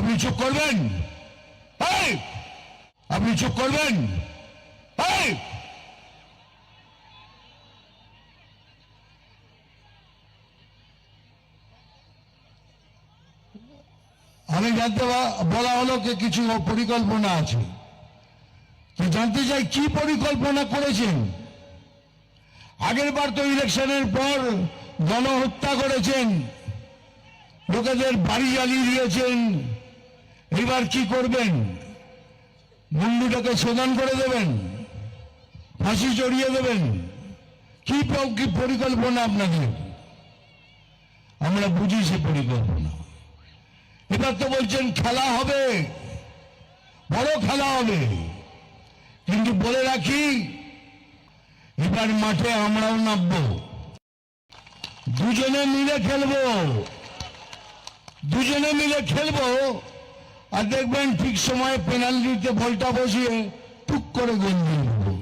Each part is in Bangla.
আপনি চুপ করবেন? আপনি চুপ করবেন? আমি জানতে বলা হলো কিছু পরিকল্পনা আছে, তো জানতে চাই কি পরিকল্পনা করেছেন। আগের বার তো ইলেকশনের পর গণহত্যা করেছেন, লোকেদের বাড়ি জ্বালিয়ে দিয়েছেন, এবার কি করবেন? মুন্ডুটাকে শোধন করে দেবেন, ফাঁসি চড়িয়ে দেবেন? কি পরিকল্পনা আপনাদের? আমরা বুঝি সে পরিকল্পনা। এবার তো বলছেন খেলা হবে, বড় খেলা হবে, কিন্তু বলে রাখি এবার মাঠে আমরাও নামবো, দুজনে মিলে খেলবো, দুজনে মিলে খেলবো। আর দেখবেন ঠিক সময় পেনাল্টিতে বলটা বসিয়ে টুক করে গোল দিয়ে দেবো।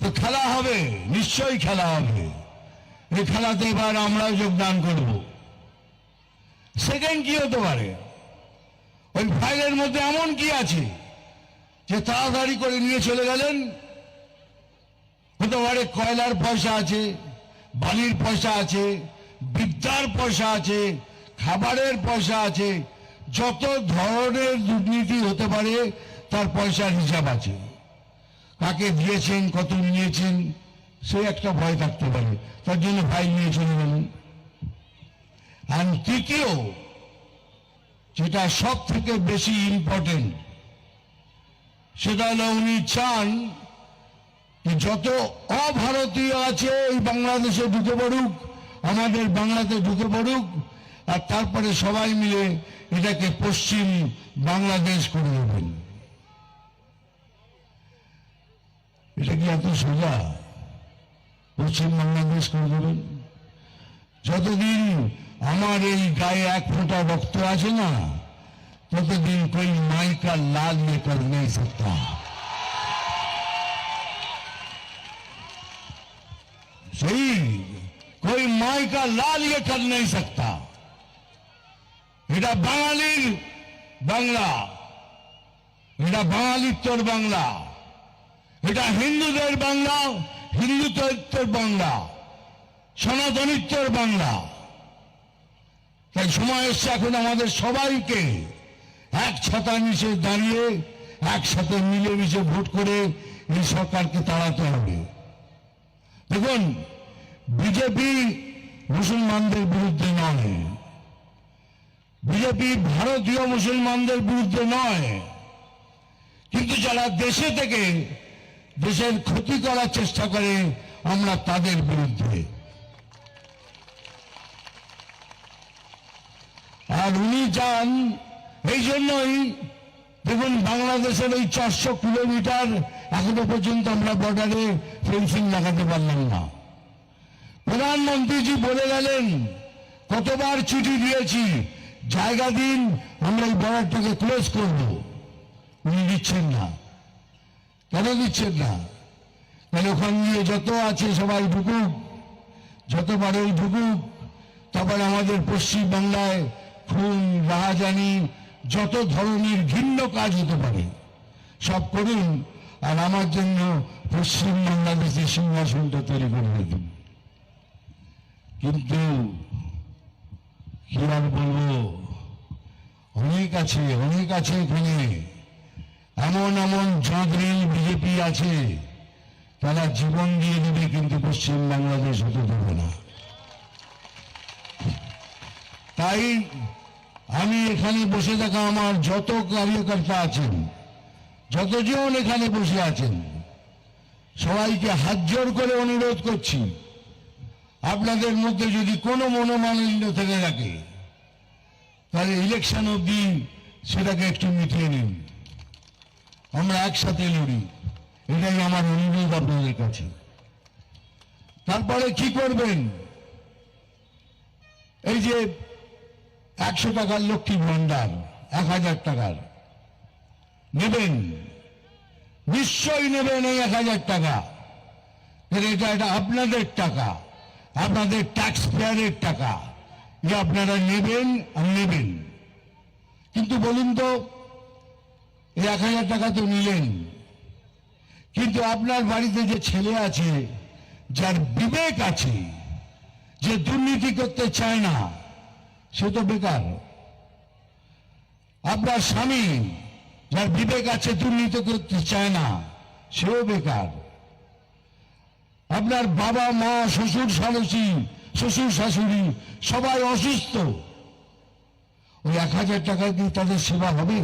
তো খেলা হবে, নিশ্চয়ই খেলা হবে। এই খেলাতে এবার আমরাও যোগদান করব। সেকেন্ড কি হতে পারে? ওই ফাইলের মধ্যে এমন কি আছে যে তাড়াতাড়ি করে নিয়ে চলে গেলেন? হতে পারে কয়লার পয়সা আছে, বালির পয়সা আছে, বিদ্যার পয়সা আছে, খাবারের পয়সা আছে, যত ধরনের দুর্নীতি হতে পারে তার পয়সার হিসাব আছে। কাকে দিয়েছেন, কত নিয়েছেন, সে একটা ভয় থাকতে পারে, তার জন্য ফাইল নিয়ে চলে গেলেন। আর তৃতীয়, যেটা সব থেকে বেশি ইম্পর্টেন্ট, সেটা হলো উনি চান যত অভারতীয় আছে এই বাংলাদেশে ঢুকে পড়ুক, আমাদের বাংলাতে ঢুকে পড়ুক, আর তারপরে সবাই মিলে এটাকে পশ্চিম বাংলাদেশ করে দেবেন। এটা কি এত সোজা? পশ্চিম বাংলাদেশ করে দেবেন? যতদিন আমার এই গায়ে এক ফোঁটা রক্ত আছে না, ততদিন कोई माई का लाल ये कर नहीं सकता। सही, कोई माई का लाल ये कर नहीं सकता। এটা বাঙালির বাংলা, এটা বাঙালিত্বর বাংলা, এটা হিন্দুদের বাংলা, হিন্দুত্বের বাংলা, সনাতনিত্বের বাংলা। তাই সময় এসছে এখন আমাদের সবাইকে এক ছাতার নিচে দাঁড়িয়ে একসাথে মিলেমিশে ভোট করে এই সরকারকে তাড়াতে হবে। দেখুন, বিজেপি মুসলমানদের বিরুদ্ধে নয়, বিজেপি ভারতীয় মুসলমানদের বিরুদ্ধে নয়, কিন্তু যারা দেশে থেকে দেশের ক্ষতি করার চেষ্টা করে আমরা তাদের বিরুদ্ধে। আর উনি চান, এই জন্যই দেখুন বাংলাদেশের এই 400 কিলোমিটার এখনো পর্যন্ত আমরা বর্ডারে ফেন্সিং লাগাতে পারলাম না। প্রধানমন্ত্রীজি বলে গেলেন, কতবার চিঠি দিয়েছি, জায়গা দিন, আমরা এই বর্ডারটাকে ক্লোজ করব। উনি দিচ্ছেন না। কেন দিচ্ছেন না? তাহলে ওখান দিয়ে যত আছে সবাই ঢুকুক, যত পারে ঢুকুক, তারপরে আমাদের পশ্চিম বাংলায় খুন, রাহাজানি, যত ধরনের ঘৃণ্য কাজ হতে পারে সব করুন, আর আমার জন্য পশ্চিম বাংলাদেশের সিংহাসনটা তৈরি করে দিন। কিন্তু কি আর বলবো, অনেক আছে, অনেক আছে এখানে। এমন এমন জগরিল বিজেপি আছে, তারা জীবন দিয়ে দেবে, কিন্তু পশ্চিম বাংলাদেশ হতে দেবে না। তাই আমি এখানে বসে থাকা আমার যত কার্যকর্তা আছেন, যতজন এখানে বসে আছেন, সবাইকে হাত জোর করে অনুরোধ করছি, আপনাদের মধ্যে যদি কোনো মনোমালিন্য থেকে থাকে তাহলে ইলেকশন অবধি সেটাকে একটু মিটিয়ে নিন, আমরা একসাথে লড়ি। এটাই আমার অনুরোধ আপনাদের কাছে। তারপরে কি করবেন? এই যে 100 টাকার লক্ষ্মী ভান্ডার, 1000 টাকার নেবেন, নিশ্চয়ই নেবেন এই 1000 টাকা। এটা আপনাদের টাকা, আপনাদের ট্যাক্স পেয়ারের টাকা, যে আপনারা নেবেন আর নেবেন, কিন্তু বলুন তো এই 1,000 টাকা তো নিলেন, কিন্তু আপনার বাড়িতে যে ছেলে আছে, যার বিবেক আছে, যে দুর্নীতি করতে চায় না, সে তো বেকার। আপনার স্বামী যার বিবেক আছে, দুর্নীতি করতে চায় না, সেও বেকার। আপনার বাবা মা শ্বশুর শাশুড়ি সবাই অসুস্থ, ওই 1,000 টাকায় কি তাদের সেবা হবে?